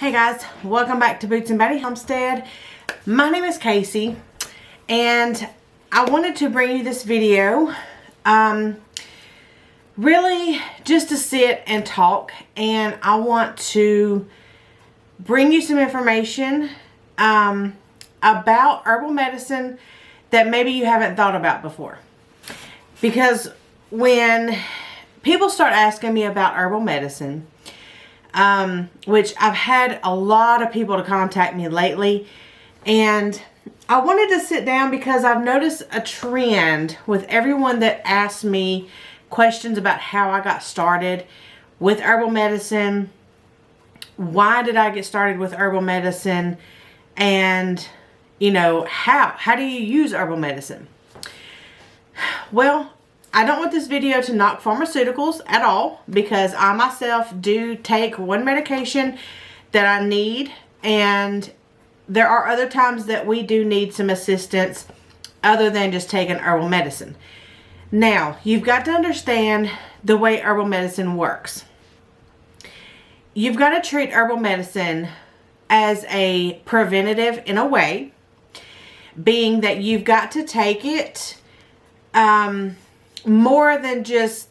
Hey guys, welcome back to Boots and Betty Homestead. My name is Casey and I wanted to bring you this video really just to sit and talk, and I want to bring you some information about herbal medicine that maybe you haven't thought about before. Because when people start asking me about herbal medicine, which I've had a lot of people to contact me lately, and I wanted to sit down because I've noticed a trend with everyone that asks me questions about how I got started with herbal medicine, why did I get started with herbal medicine, and you know, how do you use herbal medicine? Well, I don't want this video to knock pharmaceuticals at all, because I myself do take one medication that I need, and there are other times that we do need some assistance other than just taking herbal medicine. Now, you've got to understand the way herbal medicine works. You've got to treat herbal medicine as a preventative in a way, being that you've got to take it more than just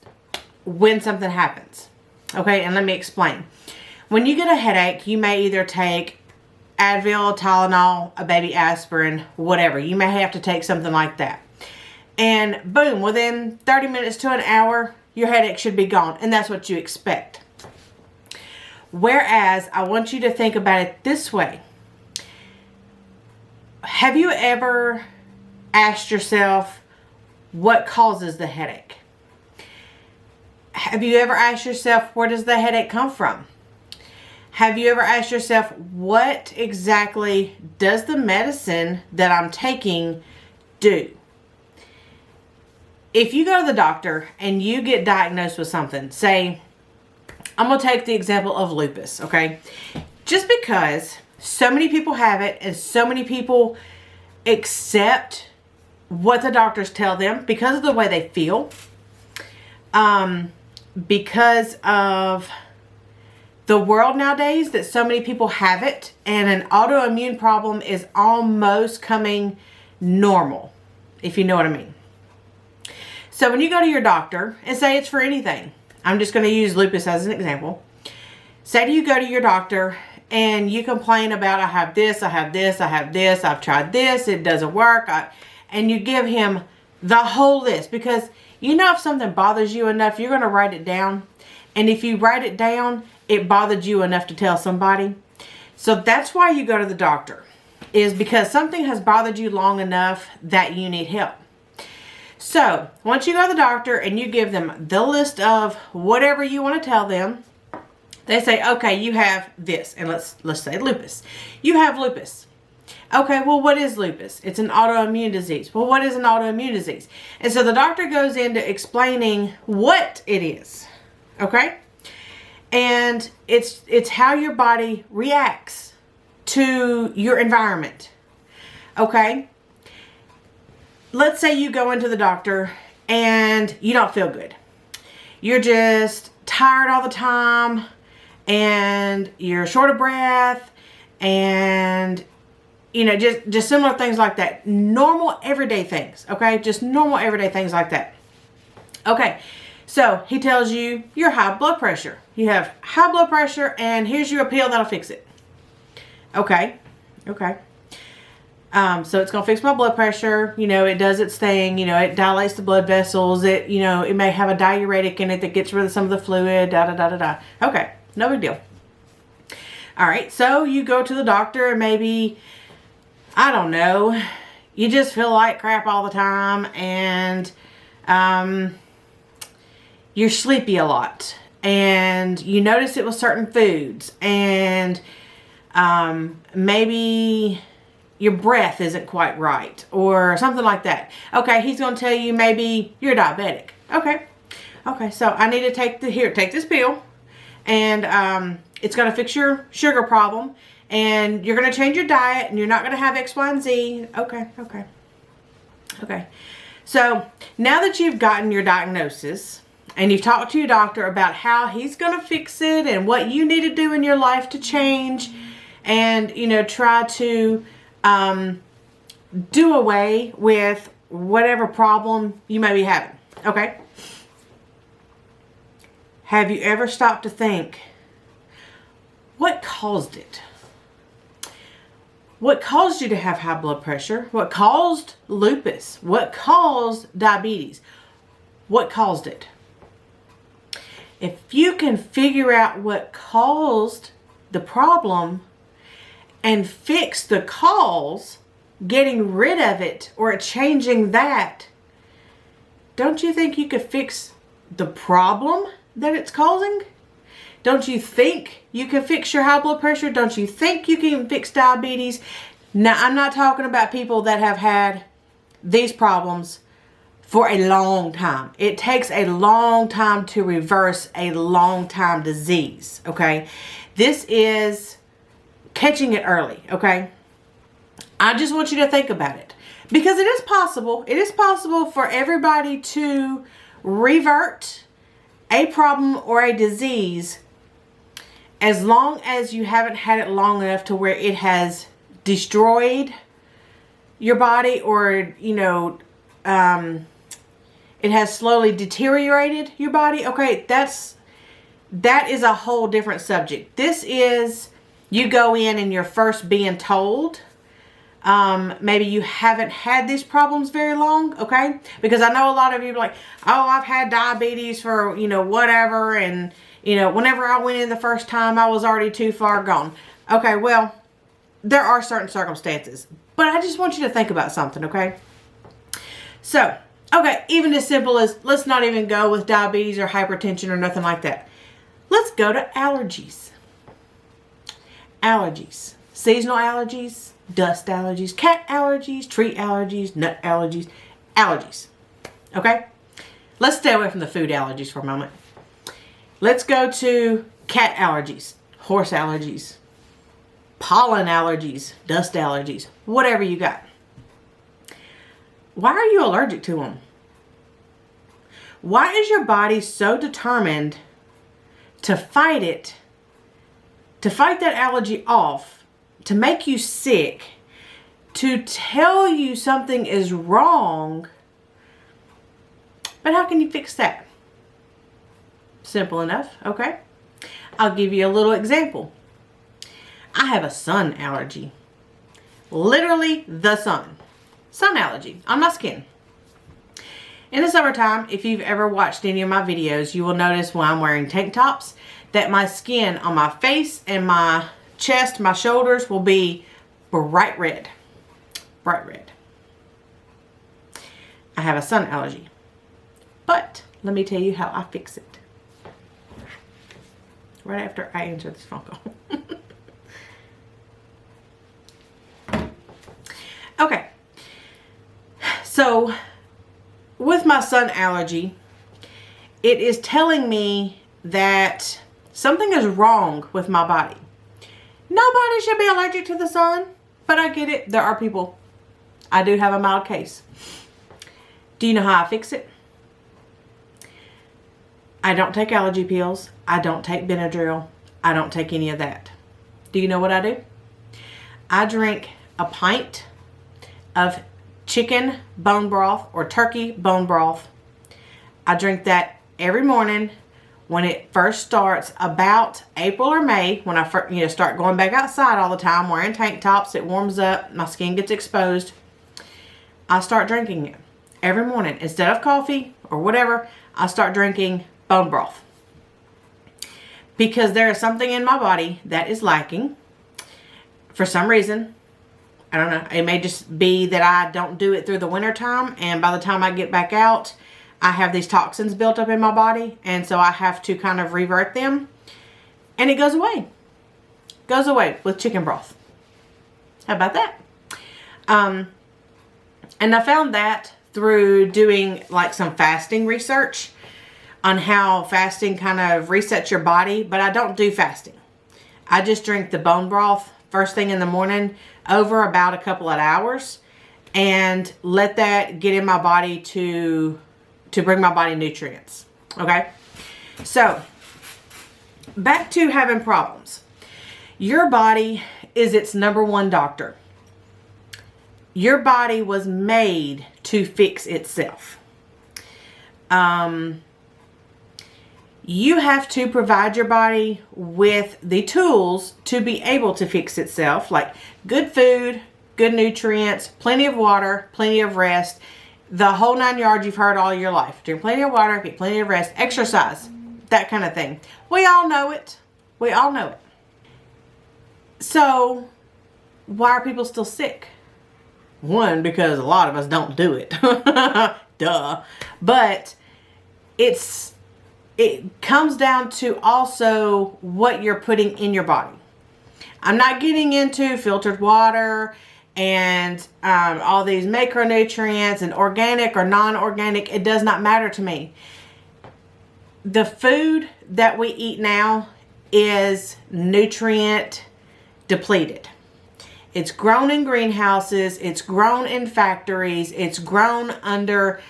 when something happens. Okay, and let me explain. When you get a headache, you may either take Advil, Tylenol, a baby aspirin, whatever. You may have to take something like that. And boom, within 30 minutes to an hour, your headache should be gone. And that's what you expect. Whereas, I want you to think about it this way. Have you ever asked yourself, what causes the headache? Have you ever asked yourself, where does the headache come from? Have you ever asked yourself, what exactly does the medicine that I'm taking do? If you go to the doctor and you get diagnosed with something, say, I'm going to take the example of lupus, okay? Just because so many people have it and so many people accept what the doctors tell them because of the way they feel, because of the world nowadays that so many people have it, and an autoimmune problem is almost coming normal, if you know what I mean. So when you go to your doctor, and say it's for anything, I'm just going to use lupus as an example. Say you go to your doctor and you complain about, I have this, I have this, I have this, I've tried this, it doesn't work, and you give him the whole list, because you know if something bothers you enough, you're going to write it down. And if you write it down, it bothered you enough to tell somebody. So that's why you go to the doctor, is because something has bothered you long enough that you need help. So once you go to the doctor and you give them the list of whatever you want to tell them, they say, okay, you have this, and let's say lupus. You have lupus. Okay, well, what is lupus? It's an autoimmune disease. Well, what is an autoimmune disease? And so the doctor goes into explaining what it is. Okay? And it's how your body reacts to your environment. Okay? Let's say you go into the doctor and you don't feel good. You're just tired all the time, and you're short of breath, and you know, just similar things like that. Normal everyday things, okay? Just normal everyday things like that. Okay, so he tells you you're high blood pressure. You have high blood pressure, and here's your pill that'll fix it. Okay, okay. So it's going to fix my blood pressure. You know, it does its thing. You know, it dilates the blood vessels. It, you know, it may have a diuretic in it that gets rid of some of the fluid, da-da-da-da-da. Okay, no big deal. All right, so you go to the doctor and maybe, I don't know, you just feel like crap all the time, and you're sleepy a lot, and you notice it with certain foods, and maybe your breath isn't quite right, or something like that. Okay, he's going to tell you maybe you're diabetic. Okay, so I need to take this pill, and it's going to fix your sugar problem, and you're going to change your diet, and you're not going to have X, Y, and Z. Okay. So now that you've gotten your diagnosis, and you've talked to your doctor about how he's going to fix it and what you need to do in your life to change and, you know, try to do away with whatever problem you may be having. Okay? Have you ever stopped to think, what caused it? What caused you to have high blood pressure? What caused lupus? What caused diabetes? What caused it? If you can figure out what caused the problem and fix the cause, getting rid of it or changing that, don't you think you could fix the problem that it's causing? Don't you think you can fix your high blood pressure? Don't you think you can fix diabetes? Now, I'm not talking about people that have had these problems for a long time. It takes a long time to reverse a long time disease, okay? This is catching it early, okay? I just want you to think about it. Because it is possible. It is possible for everybody to revert a problem or a disease as long as you haven't had it long enough to where it has destroyed your body or, you know, it has slowly deteriorated your body. Okay, that is a whole different subject. This is you go in and you're first being told. Maybe you haven't had these problems very long, okay? Because I know a lot of you are like, oh, I've had diabetes for, you know, whatever, and, you know, whenever I went in the first time, I was already too far gone. Okay, well, there are certain circumstances, but I just want you to think about something, okay? So, okay, even as simple as, let's not even go with diabetes or hypertension or nothing like that. Let's go to allergies. Allergies. Seasonal allergies. Dust allergies, cat allergies, tree allergies, nut allergies, allergies. Okay? Let's stay away from the food allergies for a moment. Let's go to cat allergies, horse allergies, pollen allergies, dust allergies, whatever you got. Why are you allergic to them? Why is your body so determined to fight it, to fight that allergy off, to make you sick, to tell you something is wrong? But how can you fix that? Simple enough, okay? I'll give you a little example. I have a sun allergy. Literally the sun. Sun allergy on my skin. In the summertime, if you've ever watched any of my videos, you will notice when I'm wearing tank tops that my skin on my face and my chest, my shoulders will be bright red. Bright red. I have a sun allergy. But let me tell you how I fix it. Right after I answer this phone call. Okay. So, with my sun allergy, it is telling me that something is wrong with my body. Nobody should be allergic to the sun, but I get it. There are people. I do have a mild case. Do you know how I fix it? I don't take allergy pills. I don't take Benadryl. I don't take any of that. Do you know what I do? I drink a pint of chicken bone broth or turkey bone broth. I drink that every morning. When it first starts, about April or May, when I first, start going back outside all the time, wearing tank tops, it warms up, my skin gets exposed, I start drinking it every morning. Instead of coffee or whatever, I start drinking bone broth. Because there is something in my body that is lacking for some reason. I don't know. It may just be that I don't do it through the winter time, and by the time I get back out, I have these toxins built up in my body, and so I have to kind of revert them, and it goes away. Goes away with chicken broth. How about that? And I found that through doing like some fasting research on how fasting kind of resets your body, but I don't do fasting. I just drink the bone broth first thing in the morning over about a couple of hours and let that get in my body to bring my body nutrients. Okay? So, back to having problems. Your body is its number one doctor. Your body was made to fix itself. You have to provide your body with the tools to be able to fix itself, like good food, good nutrients, plenty of water, plenty of rest, the whole 9 yards you've heard all your life. Drink plenty of water, get plenty of rest, exercise, that kind of thing. We all know it. We all know it. So, why are people still sick? One, because a lot of us don't do it. Duh. But it comes down to also what you're putting in your body. I'm not getting into filtered water and all these macronutrients and organic or non-organic. It does not matter to me. The food that we eat now is nutrient depleted. It's grown in greenhouses. It's grown in factories. It's grown under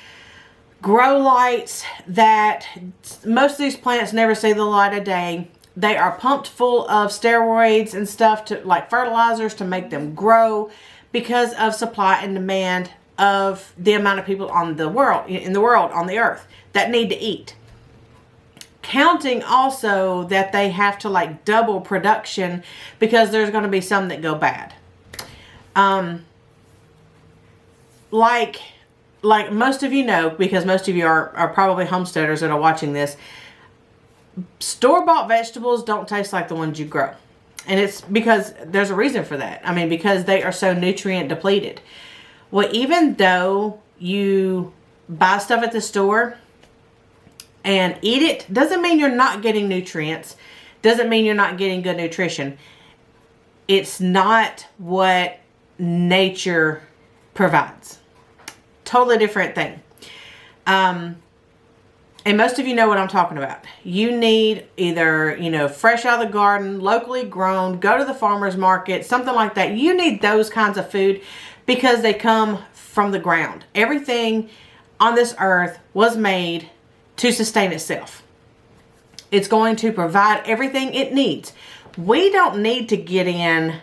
grow lights that most of these plants never see the light of day. They are pumped full of steroids and stuff, to like fertilizers, to make them grow because of supply and demand of the amount of people on the world, on the earth, that need to eat. Counting also that they have to like double production because there's going to be some that go bad. Like most of you know, because most of you are probably homesteaders that are watching this, store-bought vegetables don't taste like the ones you grow. And it's because there's a reason for that. I mean, because they are so nutrient depleted. Well, even though you buy stuff at the store and eat it, doesn't mean you're not getting nutrients. Doesn't mean you're not getting good nutrition. It's not what nature provides. Totally different thing. And most of you know what I'm talking about. You need either, fresh out of the garden, locally grown, go to the farmer's market, something like that. You need those kinds of food because they come from the ground. Everything on this earth was made to sustain itself. It's going to provide everything it needs. We don't need to get in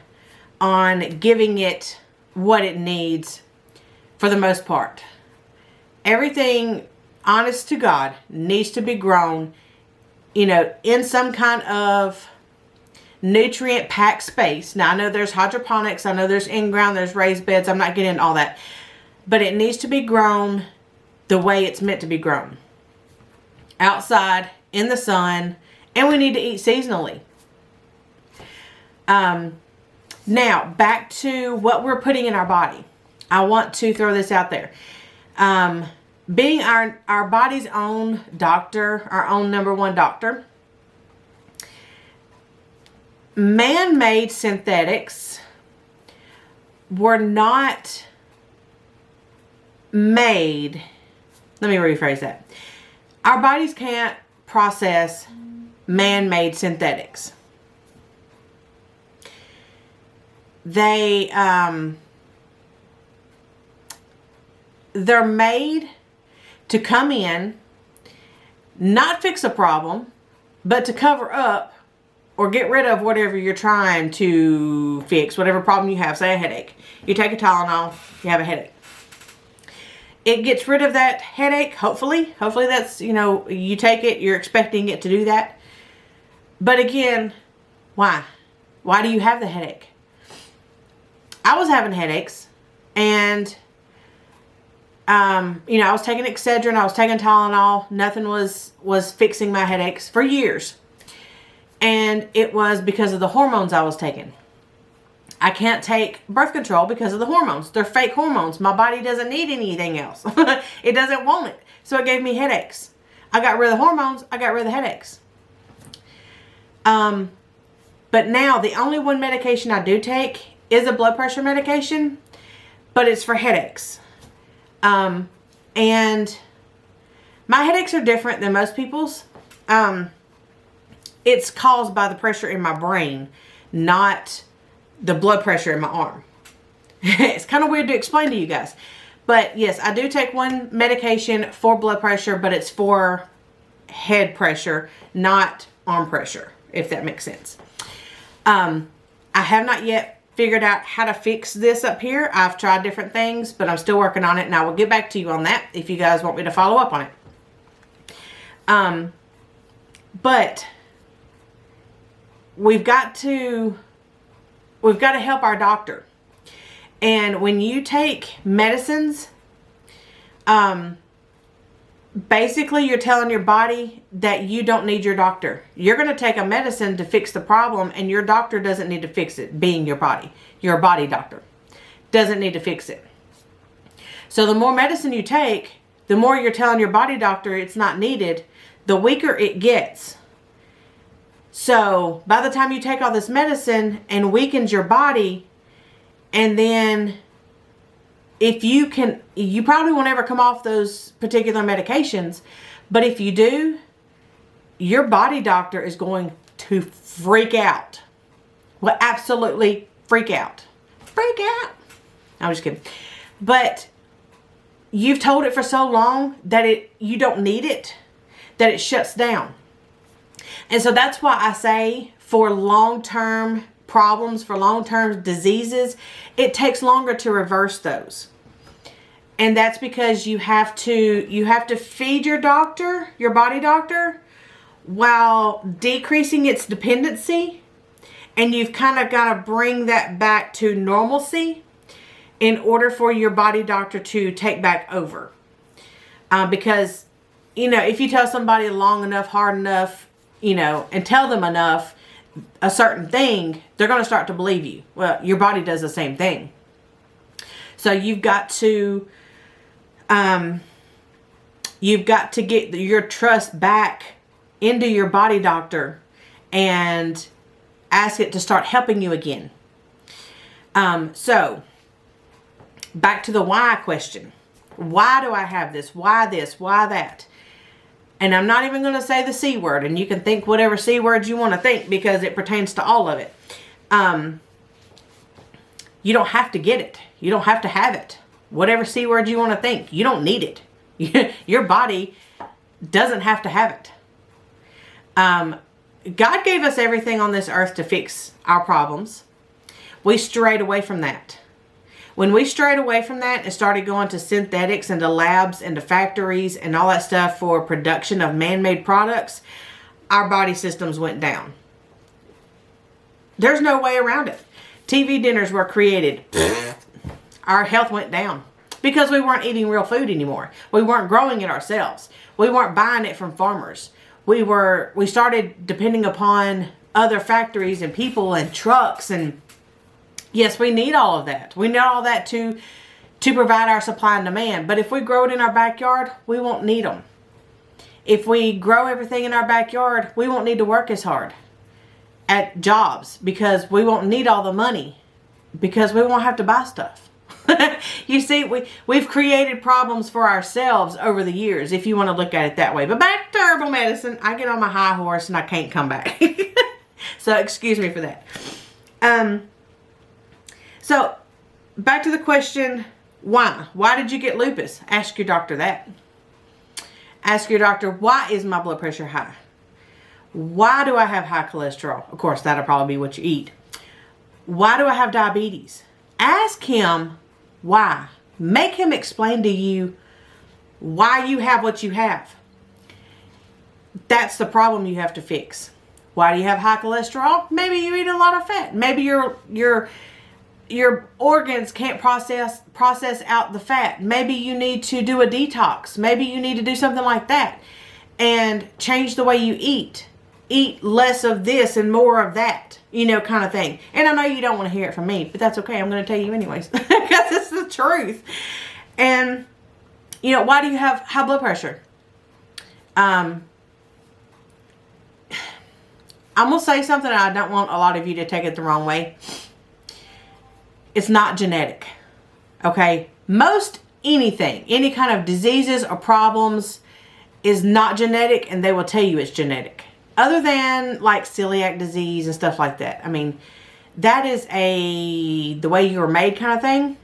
on giving it what it needs for the most part. Everything, honest to God, needs to be grown, in some kind of nutrient packed space. Now, I know there's hydroponics, I know there's in-ground, there's raised beds. I'm not getting into all that. But it needs to be grown the way it's meant to be grown. Outside, in the sun, and we need to eat seasonally. Now, back to what we're putting in our body. I want to throw this out there. Being our body's own doctor, our own number one doctor, man-made synthetics were not made. Let me rephrase that. Our bodies can't process man-made synthetics. They're made to come in, not fix a problem, but to cover up or get rid of whatever you're trying to fix, whatever problem you have. Say a headache. You take a Tylenol, you have a headache. It gets rid of that headache, hopefully. Hopefully that's, you take it, you're expecting it to do that. But again, why? Why do you have the headache? I was having headaches, and I was taking Excedrin, I was taking Tylenol. Nothing was fixing my headaches for years. And it was because of the hormones I was taking. I can't take birth control because of the hormones. They're fake hormones. My body doesn't need anything else. It doesn't want it. So it gave me headaches. I got rid of the hormones. I got rid of the headaches. But now the only one medication I do take is a blood pressure medication, but it's for headaches. And my headaches are different than most people's. It's caused by the pressure in my brain, not the blood pressure in my arm. It's kind of weird to explain to you guys. But yes, I do take one medication for blood pressure, but it's head pressure, not arm pressure, if that makes sense. I have not yet figured out how to fix this up here. I've tried different things, but I'm still working on it, and I will get back to you on that if you guys want me to follow up on it. But we've got to help our doctor. And when you take medicines, basically you're telling your body that you don't need your doctor. You're going to take a medicine to fix the problem, and your doctor doesn't need to fix it, being your body. Your body doctor doesn't need to fix it. So the more medicine you take, the more you're telling your body doctor it's not needed, the weaker it gets. So by the time you take all this medicine and weakens your body, and then if you can, you probably won't ever come off those particular medications, but if you do, your body doctor is going to freak out. Well, absolutely freak out. Freak out. I'm just kidding. But you've told it for so long that you don't need it, that it shuts down. And so that's why I say for long-term problems, for long-term diseases, it takes longer to reverse those. And that's because you have to feed your doctor, your body doctor, while decreasing its dependency. And you've kind of got to bring that back to normalcy in order for your body doctor to take back over. Because, if you tell somebody long enough, hard enough, and tell them enough, a certain thing, they're going to start to believe you. Well, your body does the same thing. So you've got to get your trust back into your body doctor and ask it to start helping you again. So back to the why question. Why do I have this? Why this? Why that? And I'm not even going to say the C word, and you can think whatever C words you want to think because it pertains to all of it. You don't have to get it. You don't have to have it. Whatever C word you want to think, you don't need it. Your body doesn't have to have it. God gave us everything on this earth to fix our problems. We strayed away from that. When we strayed away from that and started going to synthetics and to labs and to factories and all that stuff for production of man-made products, our body systems went down. There's no way around it. TV dinners were created. Our health went down because we weren't eating real food anymore. We weren't growing it ourselves. We weren't buying it from farmers. We started depending upon other factories and people and trucks, and yes, we need all of that. We need all that to provide our supply and demand. But if we grow it in our backyard, we won't need them. If we grow everything in our backyard, we won't need to work as hard at jobs because we won't need all the money because we won't have to buy stuff. You see, we've created problems for ourselves over the years, if you want to look at it that way. But back to herbal medicine, I get on my high horse and I can't come back. So excuse me for that. So back to the question, why? Why did you get lupus? Ask your doctor that. Ask your doctor, why is my blood pressure high? Why do I have high cholesterol? Of course, that'll probably be what you eat. Why do I have diabetes? Ask him why. Make him explain to you why you have what you have. That's the problem you have to fix. Why do you have high cholesterol? Maybe you eat a lot of fat. Maybe your organs can't process out the fat. Maybe you need to do a detox. Maybe you need to do something like that and change the way you eat. Eat less of this and more of that, kind of thing. And I know you don't want to hear it from me, but that's okay. I'm going to tell you anyways because it's the truth. And, why do you have high blood pressure? I'm going to say something and I don't want a lot of you to take it the wrong way. It's not genetic. Okay? Most anything, any kind of diseases or problems is not genetic, and they will tell you it's genetic. Other than like celiac disease and stuff like that. I mean, that is the way you were made kind of thing.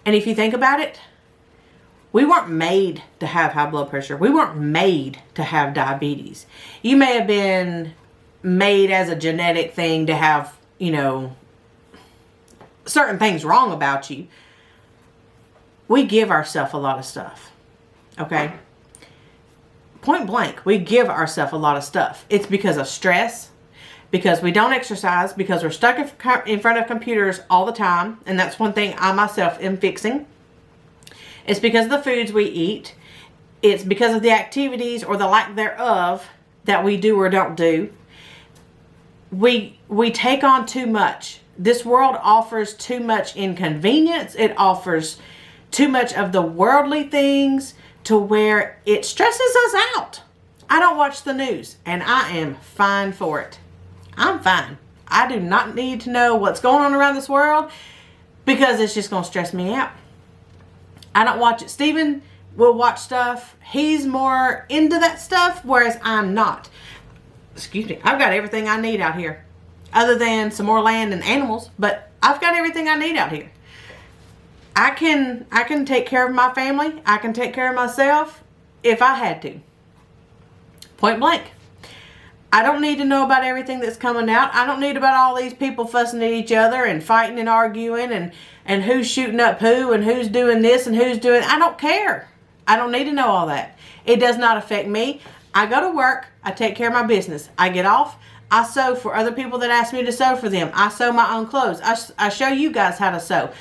And if you think about it, We weren't made to have high blood pressure. We weren't made to have diabetes. You may have been made as a genetic thing to have, you know, certain things wrong about you. We give ourselves a lot of stuff. Okay? Point blank, we give ourselves a lot of stuff. It's because of stress, because we don't exercise, because we're stuck in front of computers all the time. And that's one thing I myself am fixing. It's because of the foods we eat. It's because of the activities or the lack thereof that we do or don't do. We take on too much. This world offers too much inconvenience. It offers too much of the worldly things to where it stresses us out. I don't watch the news, and I am fine for it. I'm fine. I do not need to know what's going on around this world because it's just going to stress me out. I don't watch it. Steven will watch stuff. He's more into that stuff, whereas I'm not. Excuse me. I've got everything I need out here. Other than some more land and animals, but I've got everything I need out here. I can take care of my family. I can take care of myself if I had to. Point blank. I don't need to know about everything that's coming out. I don't need about all these people fussing at each other and fighting and arguing and who's shooting up who and who's doing this and who's doing... I don't care. I don't need to know all that. It does not affect me. I go to work. I take care of my business. I get off. I sew for other people that ask me to sew for them. I sew my own clothes. I show you guys how to sew.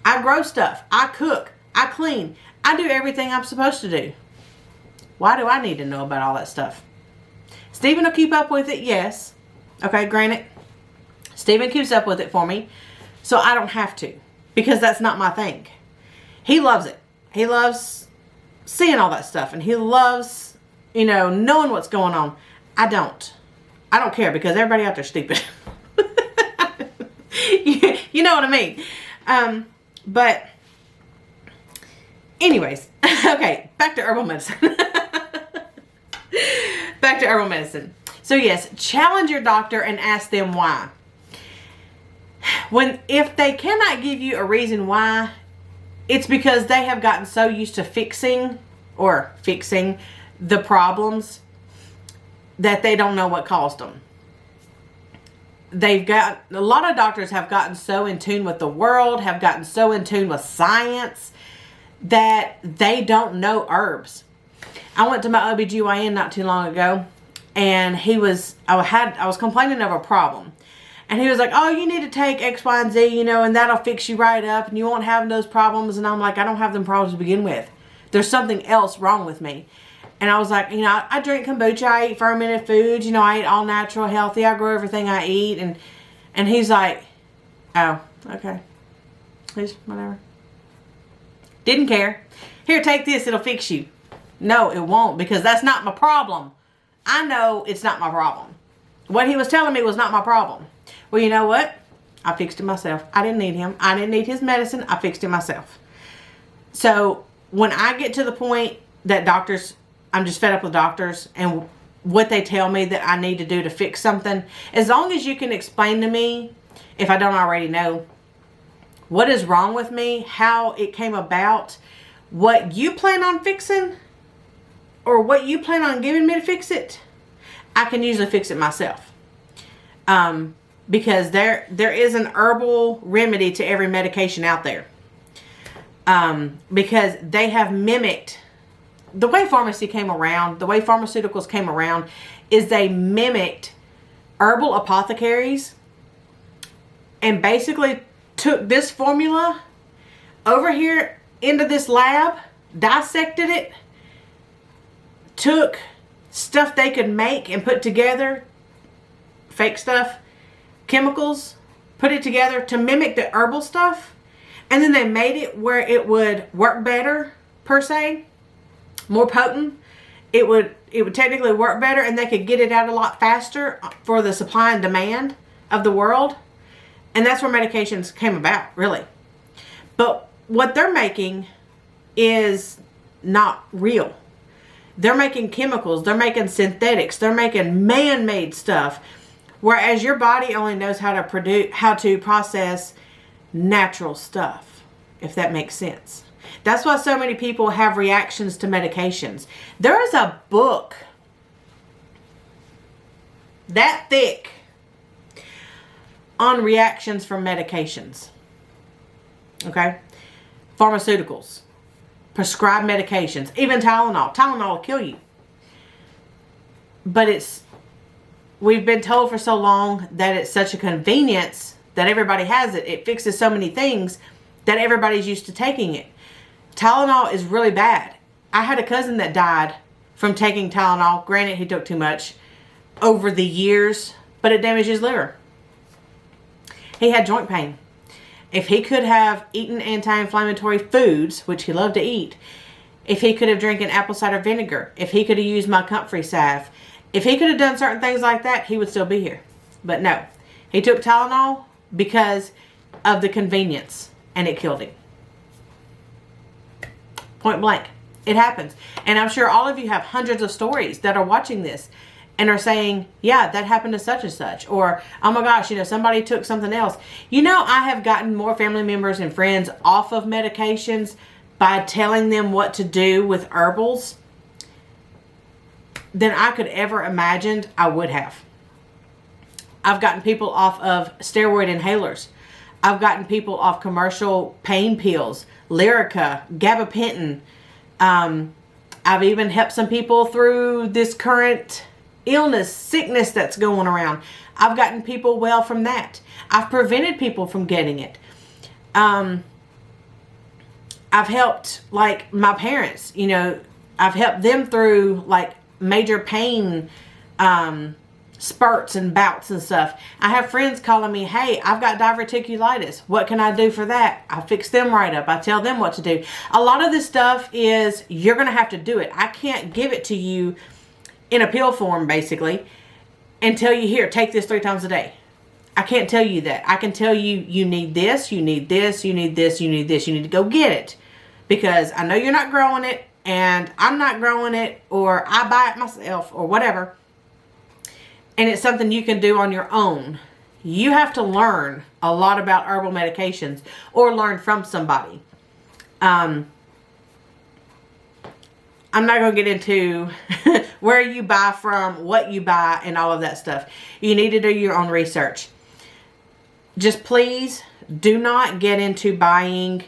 I grow stuff. I cook. I clean. I do everything I'm supposed to do. Why do I need to know about all that stuff? Steven will keep up with it, yes. Okay, granted. Steven keeps up with it for me. So I don't have to. Because that's not my thing. He loves it. He loves seeing all that stuff. And he loves, you know, knowing what's going on. I don't. I don't care because everybody out there's stupid. You know what I mean. But anyways, okay, back to herbal medicine. Back to herbal medicine. So yes, challenge your doctor and ask them why. If they cannot give you a reason why, it's because they have gotten so used to fixing the problems that they don't know what caused them. A lot of doctors have gotten so in tune with the world, have gotten so in tune with science that they don't know herbs. I went to my OBGYN not too long ago, and I was complaining of a problem. And he was like, oh, you need to take X, Y, and Z, you know, and that'll fix you right up, and you won't have those problems. And I'm like, I don't have them problems to begin with. There's something else wrong with me. And I was like, you know, I drink kombucha, I eat fermented foods, you know, I eat all natural, healthy, I grow everything I eat. And he's like, oh, okay. Please, whatever. Didn't care. Here, take this, it'll fix you. No, it won't, because that's not my problem. I know it's not my problem. What he was telling me was not my problem. Well, you know what? I fixed it myself. I didn't need him. I didn't need his medicine. I fixed it myself. So when I get to the point that I'm just fed up with doctors and what they tell me that I need to do to fix something, as long as you can explain to me, if I don't already know, what is wrong with me, how it came about, what you plan on fixing, or what you plan on giving me to fix it, I can usually fix it myself. Because there is an herbal remedy to every medication out there. Because they have mimicked, the way pharmacy came around, the way pharmaceuticals came around, is they mimicked herbal apothecaries and basically took this formula over here into this lab, dissected it, took stuff they could make and put together, fake stuff, chemicals, put it together to mimic the herbal stuff, and then they made it where it would work better, per se, more potent. It would technically work better, and they could get it out a lot faster for the supply and demand of the world. And that's where medications came about, really. But what they're making is not real. They're making chemicals, they're making synthetics, they're making man-made stuff, whereas your body only knows how to process natural stuff, if that makes sense. That's why so many people have reactions to medications. There is a book that thick on reactions from medications. Okay? Pharmaceuticals. Prescribed medications. Even Tylenol. Tylenol will kill you. But we've been told for so long that it's such a convenience that everybody has it. It fixes so many things that everybody's used to taking it. Tylenol is really bad. I had a cousin that died from taking Tylenol. Granted, he took too much over the years, but it damaged his liver. He had joint pain. If he could have eaten anti-inflammatory foods, which he loved to eat, if he could have drinking apple cider vinegar, if he could have used my comfrey salve, if he could have done certain things like that, he would still be here. But no, he took Tylenol because of the convenience, and it killed him. Point blank. It happens. And I'm sure all of you have hundreds of stories that are watching this and are saying, yeah, that happened to such and such. Or, oh my gosh, somebody took something else. I have gotten more family members and friends off of medications by telling them what to do with herbals than I could ever imagined I would have. I've gotten people off of steroid inhalers. I've gotten people off commercial pain pills, Lyrica, gabapentin. I've even helped some people through this current sickness that's going around. I've gotten people well from that. I've prevented people from getting it. I've helped like my parents, I've helped them through like major pain, spurts and bouts and stuff. I have friends calling me, hey, I've got diverticulitis. What can I do for that? I fix them right up. I tell them what to do. A lot of this stuff is you're going to have to do it. I can't give it to you in a pill form basically and tell you, here, take this 3 times a day. I can't tell you that. I can tell you, you need this, you need this, you need this, you need this. You need to go get it because I know you're not growing it and I'm not growing it, or I buy it myself or whatever. And it's something you can do on your own. You have to learn a lot about herbal medications or learn from somebody. I'm not going to get into where you buy from, what you buy, and all of that stuff. You need to do your own research. Just please do not get into buying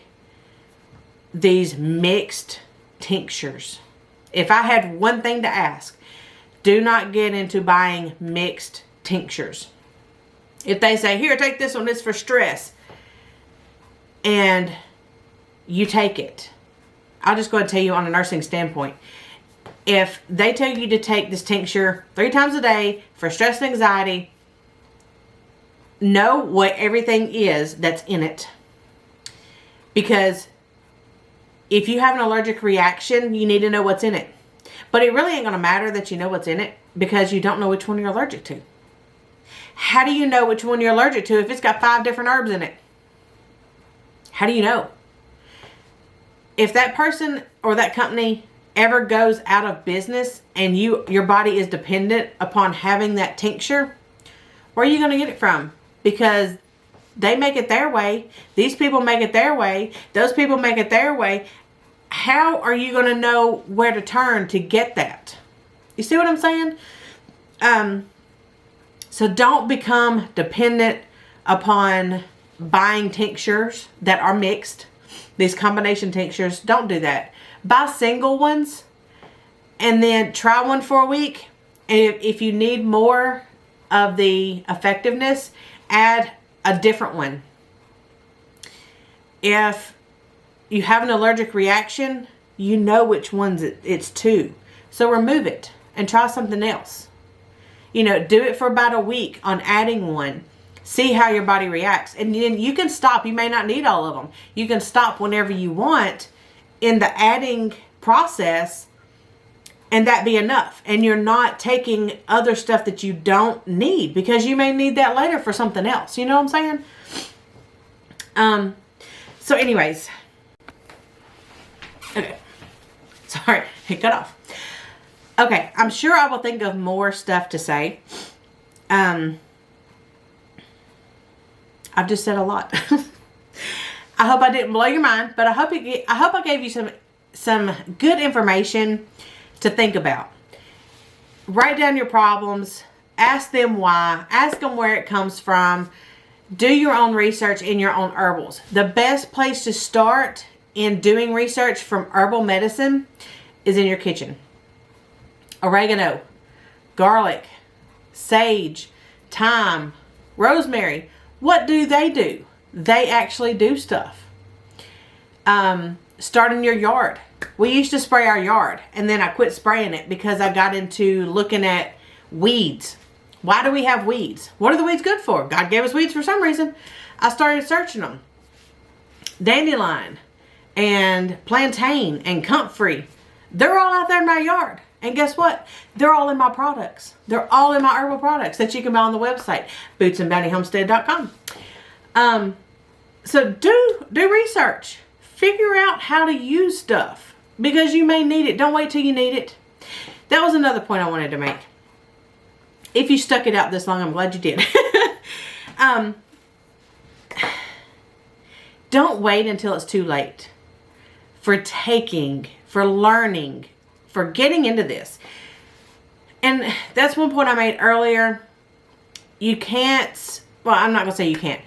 these mixed tinctures. If I had one thing to ask, do not get into buying mixed tinctures. If they say, here, take this one, it's for stress, and you take it. I'll just go ahead and tell you on a nursing standpoint. If they tell you to take this tincture 3 times a day for stress and anxiety, know what everything is that's in it. Because if you have an allergic reaction, you need to know what's in it. But it really ain't going to matter that you know what's in it because you don't know which one you're allergic to. How do you know which one you're allergic to if it's got 5 different herbs in it? How do you know? If that person or that company ever goes out of business and your body is dependent upon having that tincture, where are you going to get it from? Because they make it their way. These people make it their way. Those people make it their way. How are you going to know where to turn to get that? You see what I'm saying? So don't become dependent upon buying tinctures that are mixed. These combination tinctures, don't do that. Buy single ones and then try one for a week. And if you need more of the effectiveness, add a different one. If you have an allergic reaction, you know which ones it's to. So remove it and try something else. Do it for about a week on adding one. See how your body reacts. And then you can stop. You may not need all of them. You can stop whenever you want in the adding process and that be enough. And you're not taking other stuff that you don't need because you may need that later for something else. You know what I'm saying? So anyways. Okay. Sorry, it cut off. Okay, I'm sure I will think of more stuff to say. I've just said a lot. I hope I didn't blow your mind, but I hope I gave you some good information to think about. Write down your problems. Ask them why. Ask them where it comes from. Do your own research in your own herbals. The best place to start in doing research from herbal medicine is in your kitchen. Oregano, garlic, sage, thyme, rosemary. What do? They actually do stuff. Start in your yard. We used to spray our yard, and then I quit spraying it because I got into looking at weeds. Why do we have weeds? What are the weeds good for? God gave us weeds for some reason. I started searching them. Dandelion and plantain and comfrey. They're all out there in my yard. And guess what? They're all in my products. They're all in my herbal products that you can buy on the website, bootsandbountyhomestead.com. So do research. Figure out how to use stuff because you may need it. Don't wait till you need it. That was another point I wanted to make. If you stuck it out this long, I'm glad you did. Don't wait until it's too late for learning, for getting into this. And that's one point I made earlier. You can't, well, I'm not going to say you can't.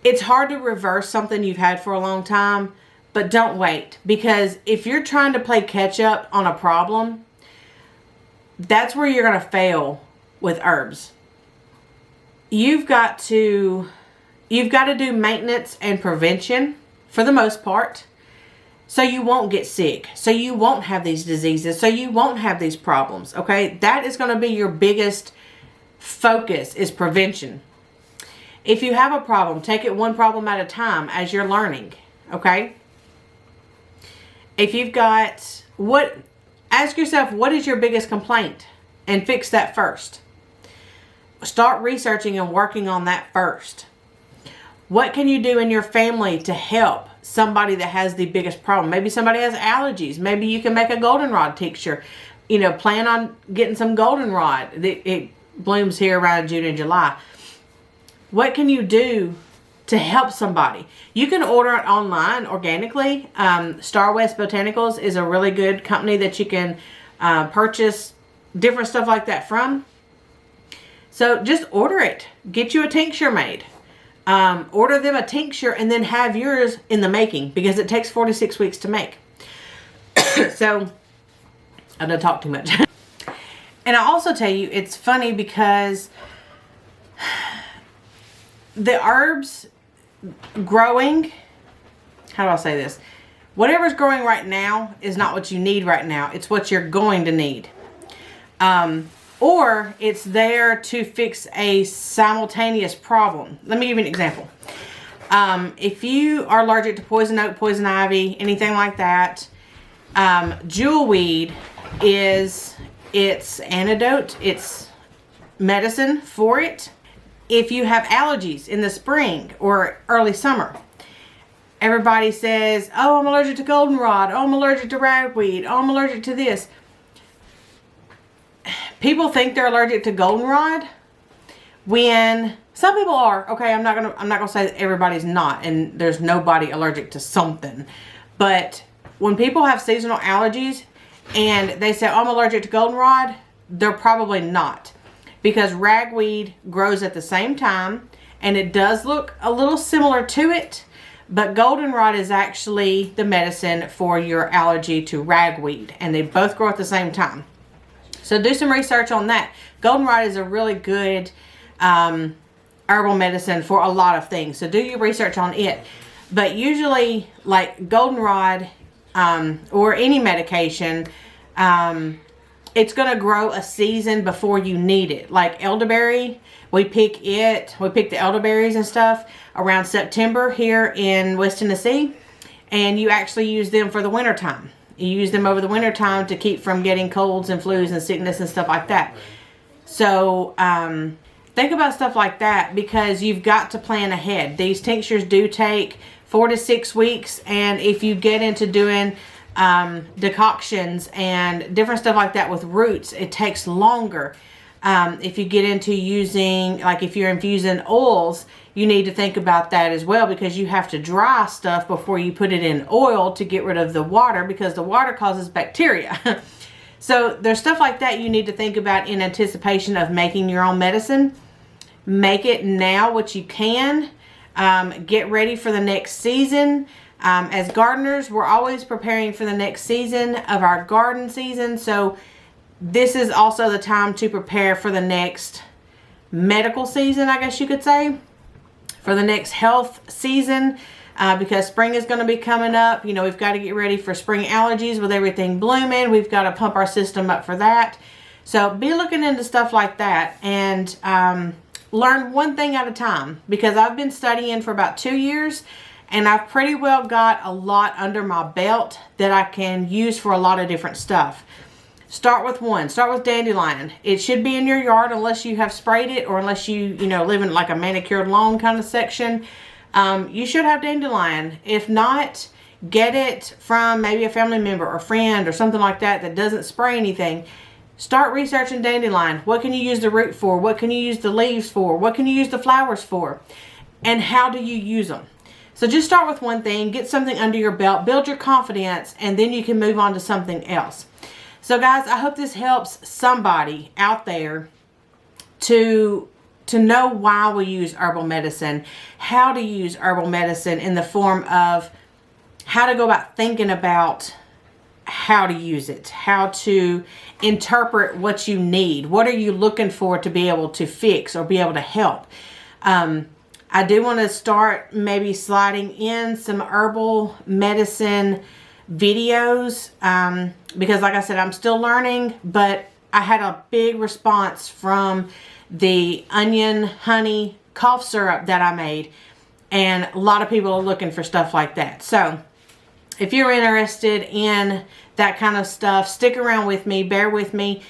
It's hard to reverse something you've had for a long time, but don't wait. Because if you're trying to play catch up on a problem, that's where you're going to fail with herbs. You've got to do maintenance and prevention for the most part, so you won't get sick, so you won't have these diseases, so you won't have these problems. Okay, that is going to be your biggest focus, is prevention. If you have a problem, take it one problem at a time as you're learning. Okay, if you've got ask yourself, what is your biggest complaint, and fix that first. Start researching and working on that first. What can you do in your family to help somebody that has the biggest problem? Maybe somebody has allergies. Maybe you can make a goldenrod tincture. Plan on getting some goldenrod. It blooms here around June and July. What can you do to help somebody? You can order it online organically. Star West Botanicals is a really good company that you can purchase different stuff like that from. So just order it. Get you a tincture made. Order them a tincture and then have yours in the making, because it takes 46 weeks to make. So I don't talk too much. And I also tell you, it's funny because the herbs growing, how do I say this? Whatever's growing right now is not what you need right now. It's what you're going to need. Or it's there to fix a simultaneous problem. Let me give you an example. If you are allergic to poison oak, poison ivy, anything like that, jewelweed is its antidote, its medicine for it. If you have allergies in the spring or early summer, everybody says, oh, I'm allergic to goldenrod, oh, I'm allergic to ragweed, oh, I'm allergic to this. People think they're allergic to goldenrod when some people are. Okay, I'm not gonna say that everybody's not, and there's nobody allergic to something. But when people have seasonal allergies and they say, oh, I'm allergic to goldenrod, they're probably not, because ragweed grows at the same time and it does look a little similar to it, but goldenrod is actually the medicine for your allergy to ragweed, and they both grow at the same time. So do some research on that. Goldenrod is a really good herbal medicine for a lot of things. So do your research on it. But usually, like goldenrod or any medication, it's going to grow a season before you need it. Like elderberry, we pick the elderberries and stuff around September here in West Tennessee. And you actually use them for the winter time. You use them over the winter time to keep from getting colds and flus and sickness and stuff like that. So think about stuff like that, because you've got to plan ahead. These tinctures do take 4 to 6 weeks, and if you get into doing decoctions and different stuff like that with roots, it takes longer. If you get into using, like if you're infusing oils, you need to think about that as well, because you have to dry stuff before you put it in oil to get rid of the water, because the water causes bacteria. So there's stuff like that you need to think about in anticipation of making your own medicine. Make it now what you can. Get ready for the next season. As gardeners, we're always preparing for the next season of our garden season. So this is also the time to prepare for the next medical season, I guess you could say. For the next health season. Because spring is going to be coming up. You know, we've got to get ready for spring allergies with everything blooming. We've got to pump our system up for that. So be looking into stuff like that, and learn one thing at a time, because I've been studying for about 2 years and I've pretty well got a lot under my belt that I can use for a lot of different stuff. Start with one. Start with dandelion. It should be in your yard unless you have sprayed it, or unless you live in like a manicured lawn kind of section. You should have dandelion. If not, get it from maybe a family member or friend or something like that that doesn't spray anything. Start researching dandelion. What can you use the root for? What can you use the leaves for? What can you use the flowers for? And how do you use them? So just start with one thing, get something under your belt, build your confidence, and then you can move on to something else. So guys, I hope this helps somebody out there to know why we use herbal medicine, how to use herbal medicine in the form of how to go about thinking about how to use it, how to interpret what you need. What are you looking for to be able to fix or be able to help? I do want to start maybe sliding in some herbal medicine videos because like I said, I'm still learning, but I had a big response from the onion honey cough syrup that I made, and a lot of people are looking for stuff like that. So if you're interested in that kind of stuff, stick around with me, bear with me.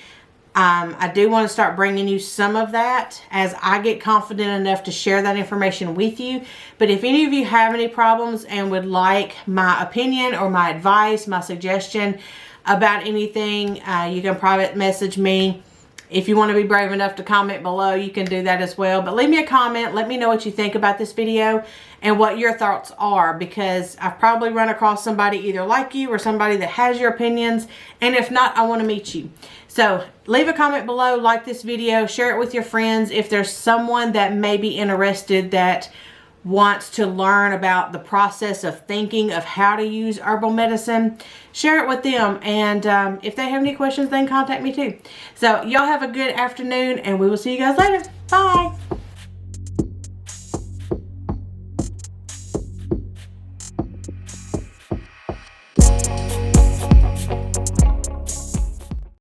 I do want to start bringing you some of that as I get confident enough to share that information with you. But if any of you have any problems and would like my opinion or my advice, my suggestion about anything, you can private message me. If you want to be brave enough to comment below, you can do that as well. But leave me a comment. Let me know what you think about this video and what your thoughts are, because I've probably run across somebody either like you or somebody that has your opinions. And if not, I want to meet you. So leave a comment below, like this video, share it with your friends. If there's someone that may be interested that wants to learn about the process of thinking of how to use herbal medicine, share it with them. And if they have any questions, they can contact me too. So y'all have a good afternoon, and we will see you guys later. Bye.